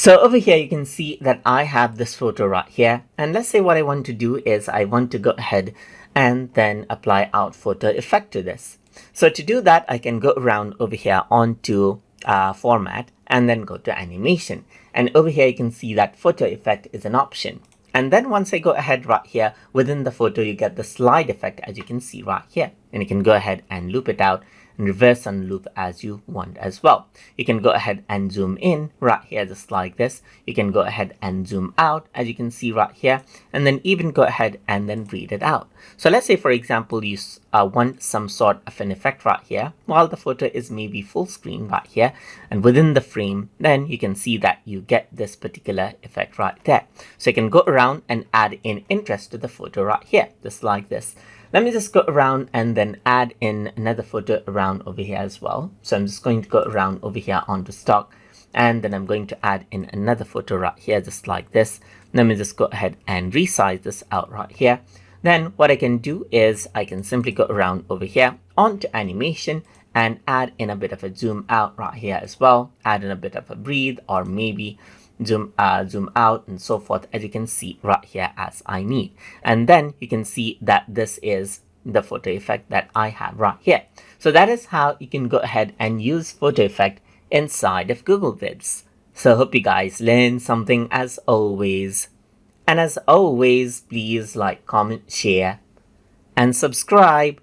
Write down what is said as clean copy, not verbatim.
So over here, you can see that I have this photo right here. And let's say what I want to do is I want to go ahead and then apply out photo effect to this. So to do that, I can go around over here onto format and then go to animation. And over here, you can see that photo effect is an option. And then once I go ahead right here within the photo, you get the slide effect, as you can see right here. And you can go ahead and loop it out and reverse and loop as you want as well. You can go ahead and zoom in right here just like this. You can go ahead and zoom out, as you can see right here, and then even go ahead and then read it out. So let's say, for example, you want some sort of an effect right here while the photo is maybe full screen right here, and within the frame, then you can see that you get this particular effect right there. So you can go around and add in interest to the photo right here, just like this. Let me just go around and then add in another photo around over here as well. So I'm just going to go around over here onto stock, and then I'm going to add in another photo right here, just like this. Let me just go ahead and resize this out right here. Then what I can do is I can simply go around over here onto animation and add in a bit of a zoom out right here as well. Add in a bit of a breathe, or maybe zoom out and so forth, as you can see right here as I need. And then you can see that this is the photo effect that I have right here. So that is how you can go ahead and use photo effect inside of Google Vids. So hope you guys learned something as always. And as always, please like, comment, share, and subscribe.